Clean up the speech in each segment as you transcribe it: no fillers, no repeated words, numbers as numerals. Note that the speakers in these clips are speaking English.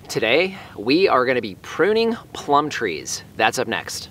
Today, we are going to be pruning plum trees. That's up next.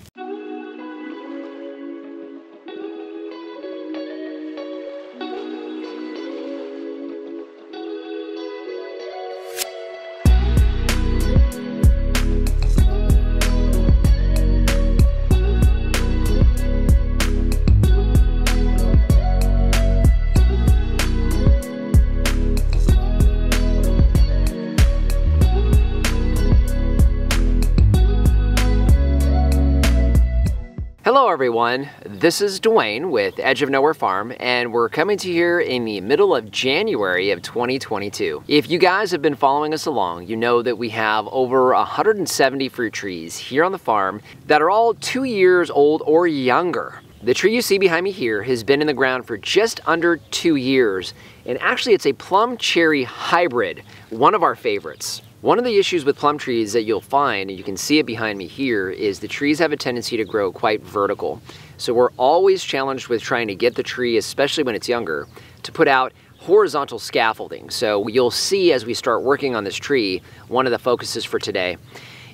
Hello everyone, this is Dwayne with Edge of Nowhere Farm, and we're coming to you here in the middle of January of 2022. If you guys have been following us along, you know that we have over 170 fruit trees here on the farm that are all 2 years old or younger. The tree you see behind me here has been in the ground for just under 2 years, and actually it's a plum cherry hybrid, one of our favorites. One of the issues with plum trees that you'll find, and you can see it behind me here, is the trees have a tendency to grow quite vertical. So we're always challenged with trying to get the tree, especially when it's younger, to put out horizontal scaffolding. So you'll see as we start working on this tree, one of the focuses for today.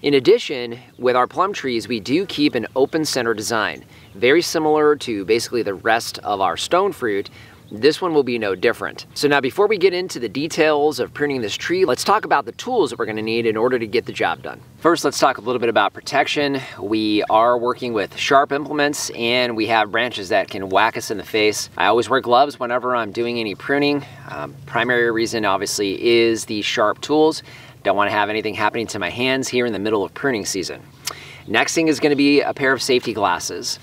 In addition, with our plum trees, we do keep an open center design, very similar to basically the rest of our stone fruit. This one will be no different. So now before we get into the details of pruning this tree, let's talk about the tools that we're gonna need in order to get the job done. First, let's talk a little bit about protection. We are working with sharp implements and we have branches that can whack us in the face. I always wear gloves whenever I'm doing any pruning. Primary reason obviously is the sharp tools. Don't wanna have anything happening to my hands here in the middle of pruning season. Next thing is gonna be a pair of safety glasses.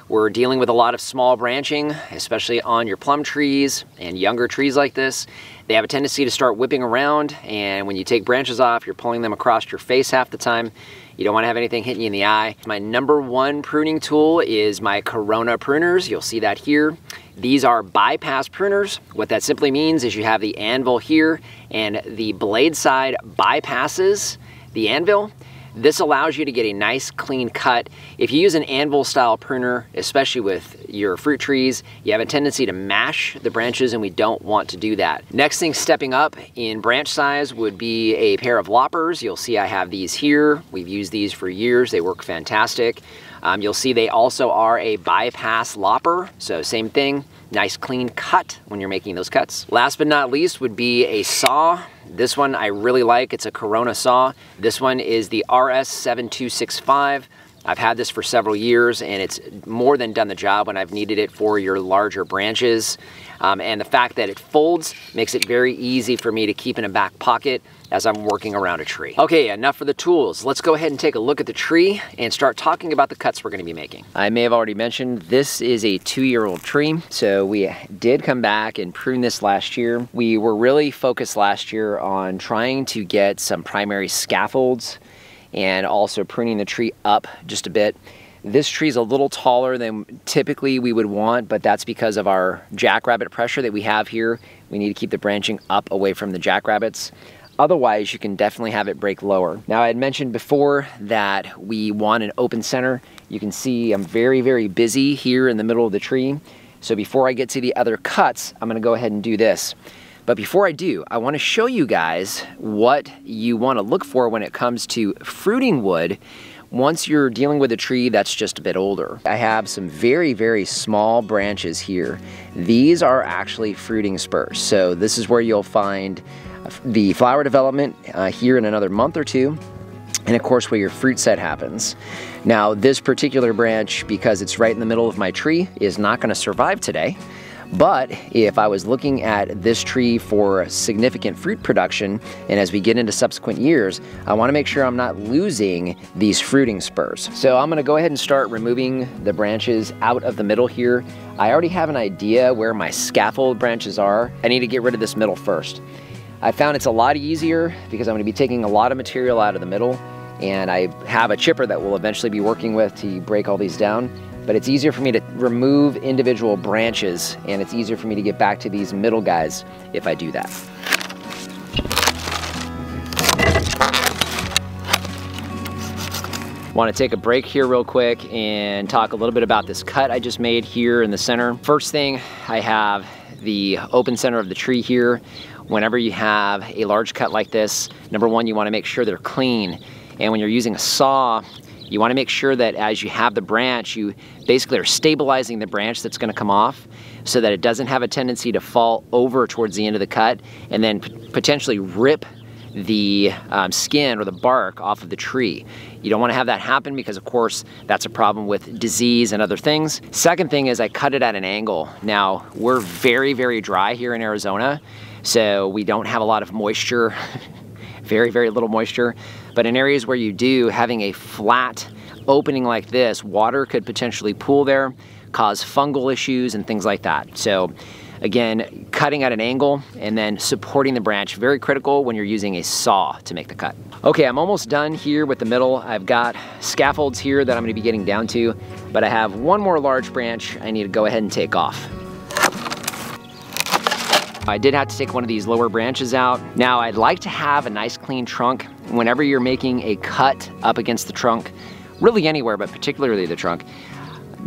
We're dealing with a lot of small branching, especially on your plum trees and younger trees like this. They have a tendency to start whipping around, and when you take branches off, you're pulling them across your face half the time. You don't want to have anything hitting you in the eye. My number one pruning tool is my Corona pruners. You'll see that here. These are bypass pruners. What that simply means is you have the anvil here, and the blade side bypasses the anvil. This allows you to get a nice clean cut. If you use an anvil style pruner, especially with your fruit trees, you have a tendency to mash the branches, and we don't want to do that. Next thing stepping up in branch size would be a pair of loppers. You'll see I have these here. We've used these for years. They work fantastic. You'll see they also are a bypass lopper, so same thing. Nice clean cut when you're making those cuts. Last but not least would be a saw. This one I really like. It's a Corona saw. This one is the RS7265. I've had this for several years, and it's more than done the job when I've needed it for your larger branches. And the fact that it folds makes it very easy for me to keep in a back pocket as I'm working around a tree. Okay, enough for the tools. Let's go ahead and take a look at the tree and start talking about the cuts we're gonna be making. I may have already mentioned this is a 2-year-old tree. So we did come back and prune this last year. We were really focused last year on trying to get some primary scaffolds and also pruning the tree up just a bit. This tree is a little taller than typically we would want, but that's because of our jackrabbit pressure that we have here. We need to keep the branching up away from the jackrabbits. Otherwise, you can definitely have it break lower. Now, I had mentioned before that we want an open center. You can see I'm very, very busy here in the middle of the tree. So before I get to the other cuts, I'm gonna go ahead and do this. But before I do, I wanna show you guys what you wanna look for when it comes to fruiting wood once you're dealing with a tree that's just a bit older. I have some very, very small branches here. These are actually fruiting spurs. So this is where you'll find the flower development here in another month or two, and of course where your fruit set happens. Now this particular branch, because it's right in the middle of my tree, is not gonna survive today. But if I was looking at this tree for significant fruit production, and as we get into subsequent years, I wanna make sure I'm not losing these fruiting spurs. So I'm gonna go ahead and start removing the branches out of the middle here. I already have an idea where my scaffold branches are. I need to get rid of this middle first. I found it's a lot easier because I'm gonna be taking a lot of material out of the middle, and I have a chipper that we'll eventually be working with to break all these down. But it's easier for me to remove individual branches, and it's easier for me to get back to these middle guys if I do that. Want to take a break here real quick and talk a little bit about this cut I just made here in the center. First thing, I have the open center of the tree here. whenever you have a large cut like this, number one, you want to make sure they're clean. And when you're using a saw, you want to make sure that as you have the branch, you basically are stabilizing the branch that's going to come off so that it doesn't have a tendency to fall over towards the end of the cut and then potentially rip the skin or the bark off of the tree. You don't want to have that happen because, of course, that's a problem with disease and other things. Second thing is I cut it at an angle. Now, we're very, very dry here in Arizona, so we don't have a lot of moisture, very, very little moisture. But in areas where you do, having a flat opening like this, water could potentially pool there, cause fungal issues and things like that. So again, cutting at an angle and then supporting the branch, very critical when you're using a saw to make the cut. Okay, I'm almost done here with the middle. I've got scaffolds here that I'm gonna be getting down to, but I have one more large branch I need to go ahead and take off. I did have to take one of these lower branches out. Now, I'd like to have a nice clean trunk. Whenever you're making a cut up against the trunk, really anywhere, but particularly the trunk,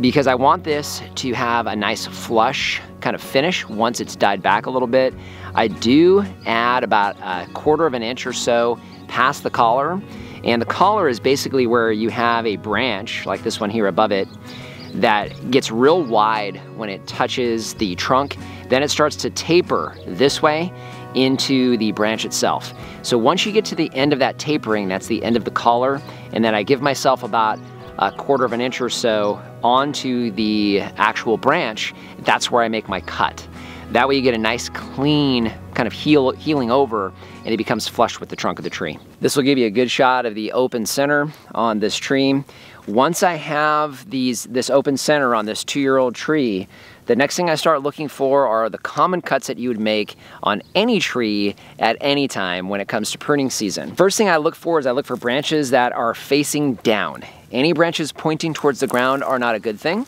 because I want this to have a nice flush kind of finish once it's dyed back a little bit. I do add about 1/4 of an inch or so past the collar, and the collar is basically where you have a branch, like this one here above it, that gets real wide when it touches the trunk. Then it starts to taper this way into the branch itself. So once you get to the end of that tapering, that's the end of the collar, and then I give myself about 1/4 of an inch or so onto the actual branch, that's where I make my cut. That way you get a nice clean kind of healing over, and it becomes flush with the trunk of the tree. This will give you a good shot of the open center on this tree. Once I have this open center on this 2-year-old tree, the next thing I start looking for are the common cuts that you would make on any tree at any time when it comes to pruning season. First thing I look for is I look for branches that are facing down. Any branches pointing towards the ground are not a good thing.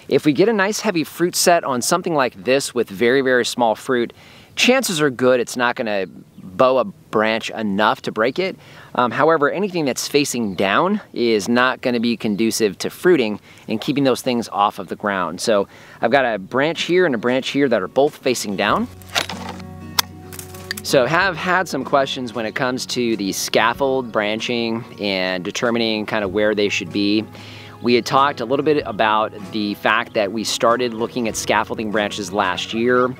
If we get a nice heavy fruit set on something like this with very, very small fruit, chances are good it's not gonna bow a branch enough to break it. However, anything that's facing down is not gonna be conducive to fruiting and keeping those things off of the ground. So I've got a branch here and a branch here that are both facing down. So have had some questions when it comes to the scaffold branching and determining kind of where they should be. We had talked a little bit about the fact that we started looking at scaffolding branches last year,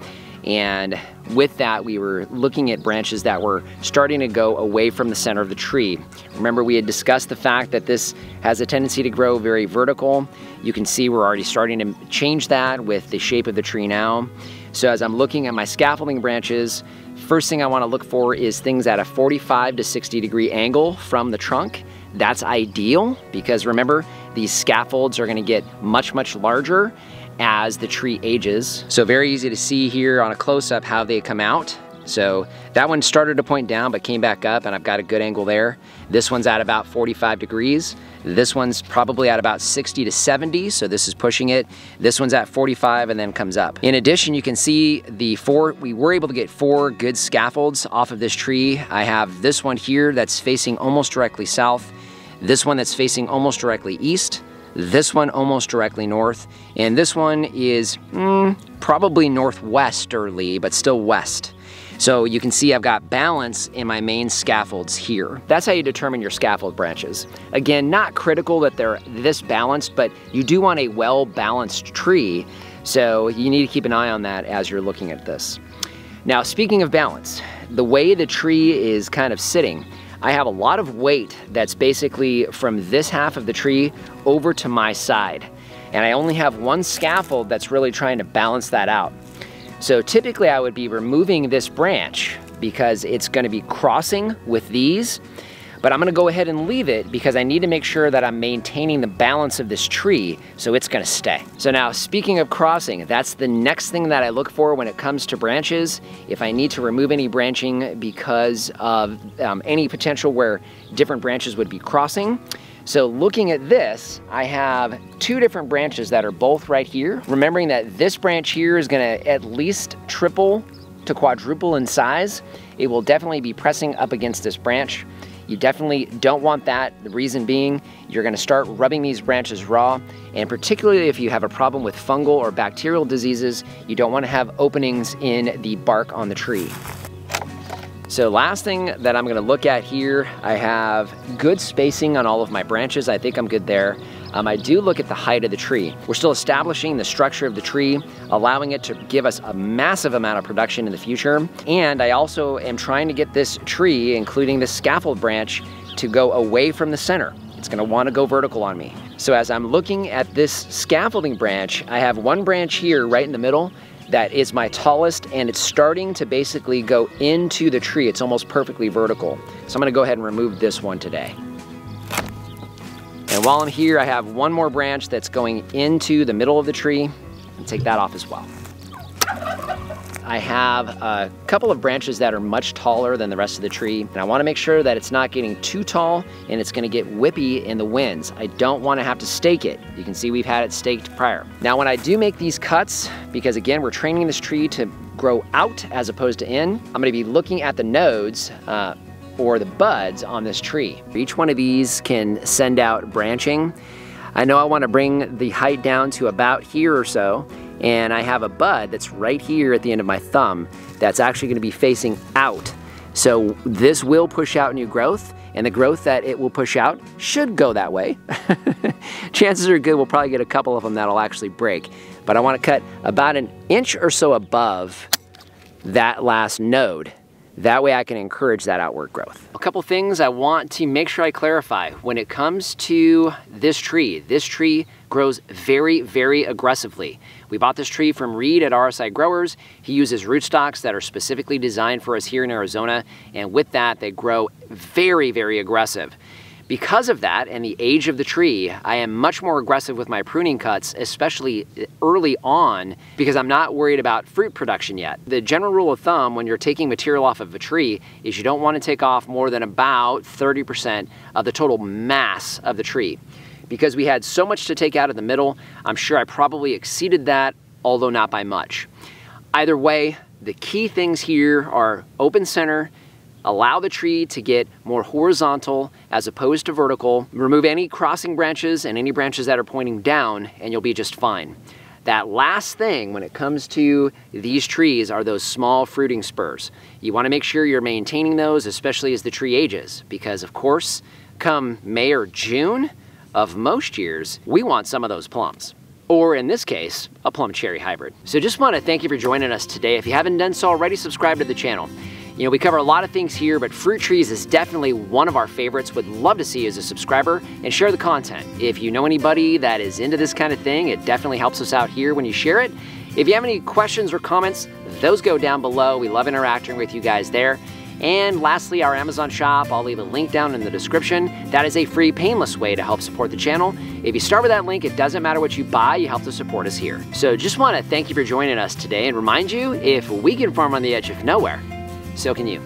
and with that we were looking at branches that were starting to go away from the center of the tree. Remember, we had discussed the fact that this has a tendency to grow very vertical. You can see we're already starting to change that with the shape of the tree now. So as I'm looking at my scaffolding branches, first thing I want to look for is things at a 45 to 60 degree angle from the trunk. That's ideal because remember, these scaffolds are going to get much, much larger as the tree ages. So very easy to see here on a close-up how they come out. So that one started to point down but came back up, and I've got a good angle there. This one's at about 45 degrees. This one's probably at about 60 to 70, so this is pushing it. This one's at 45 and then comes up. In addition, you can see we were able to get 4 good scaffolds off of this tree. I have this one here that's facing almost directly south, this one that's facing almost directly east, this one almost directly north, and this one is probably northwesterly, but still west. So you can see I've got balance in my main scaffolds here. That's how you determine your scaffold branches. Again, not critical that they're this balanced, but you do want a well-balanced tree, so you need to keep an eye on that as you're looking at this. Now, speaking of balance, the way the tree is kind of sitting, I have a lot of weight that's basically from this half of the tree over to my side. And I only have one scaffold that's really trying to balance that out. So typically I would be removing this branch because it's going to be crossing with these, but I'm going to go ahead and leave it because I need to make sure that I'm maintaining the balance of this tree so it's going to stay. So now, speaking of crossing, that's the next thing that I look for when it comes to branches. If I need to remove any branching because of any potential where different branches would be crossing. So looking at this, I have 2 different branches that are both right here. Remembering that this branch here is gonna at least triple to quadruple in size. It will definitely be pressing up against this branch. You definitely don't want that. The reason being, you're gonna start rubbing these branches raw, and particularly if you have a problem with fungal or bacterial diseases, you don't wanna have openings in the bark on the tree. So last thing that I'm gonna look at here, I have good spacing on all of my branches. I think I'm good there. I do look at the height of the tree. We're still establishing the structure of the tree, allowing it to give us a massive amount of production in the future. And I also am trying to get this tree, including the scaffold branch, to go away from the center. It's gonna wanna go vertical on me. So as I'm looking at this scaffolding branch, I have one branch here right in the middle that is my tallest, and it's starting to basically go into the tree. It's almost perfectly vertical. So I'm gonna go ahead and remove this one today. And while I'm here, I have one more branch that's going into the middle of the tree, and take that off as well. I have a couple of branches that are much taller than the rest of the tree, and I want to make sure that it's not getting too tall and it's going to get whippy in the winds. I don't want to have to stake it. You can see we've had it staked prior. Now when I do make these cuts, because again we're training this tree to grow out as opposed to in, I'm going to be looking at the nodes or the buds on this tree. Each one of these can send out branching. I know I want to bring the height down to about here or so, and I have a bud that's right here at the end of my thumb that's actually going to be facing out. So this will push out new growth, and the growth that it will push out should go that way. Chances are good we'll probably get a couple of them that'll actually break. But I want to cut about an inch or so above that last node. That way I can encourage that outward growth. A couple things I want to make sure I clarify. When it comes to this tree grows very, very aggressively. We bought this tree from Reed at RSI Growers. He uses rootstocks that are specifically designed for us here in Arizona, and with that, they grow very, very aggressive. Because of that and the age of the tree, I am much more aggressive with my pruning cuts, especially early on, because I'm not worried about fruit production yet. The general rule of thumb when you're taking material off of a tree is you don't want to take off more than about 30% of the total mass of the tree. Because we had so much to take out in the middle, I'm sure I probably exceeded that, although not by much. Either way, the key things here are open center, allow the tree to get more horizontal as opposed to vertical. Remove any crossing branches and any branches that are pointing down, and you'll be just fine. That last thing when it comes to these trees are those small fruiting spurs. You want to make sure you're maintaining those, especially as the tree ages, because of course, come May or June of most years, we want some of those plums. Or in this case, a plum cherry hybrid. So just want to thank you for joining us today. If you haven't done so already, subscribe to the channel. You know, we cover a lot of things here, but fruit trees is definitely one of our favorites. Would love to see you as a subscriber and share the content. If you know anybody that is into this kind of thing, it definitely helps us out here when you share it. If you have any questions or comments, those go down below. We love interacting with you guys there. And lastly, our Amazon shop, I'll leave a link down in the description. That is a free, painless way to help support the channel. If you start with that link, it doesn't matter what you buy, you help to support us here. So just want to thank you for joining us today and remind you, if we can farm on the edge of nowhere, so can you.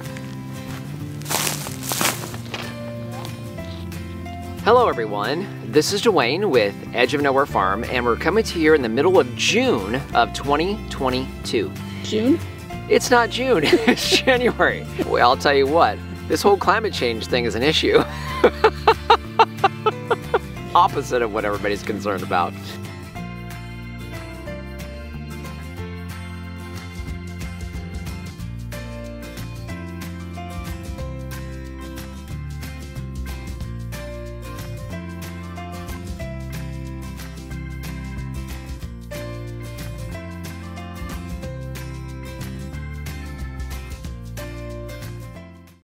Hello everyone, this is Dwayne with Edge of Nowhere Farm, and we're coming to you here in the middle of June of 2022. June? It's not June, it's January. Well, I'll tell you what, this whole climate change thing is an issue. Opposite of what everybody's concerned about.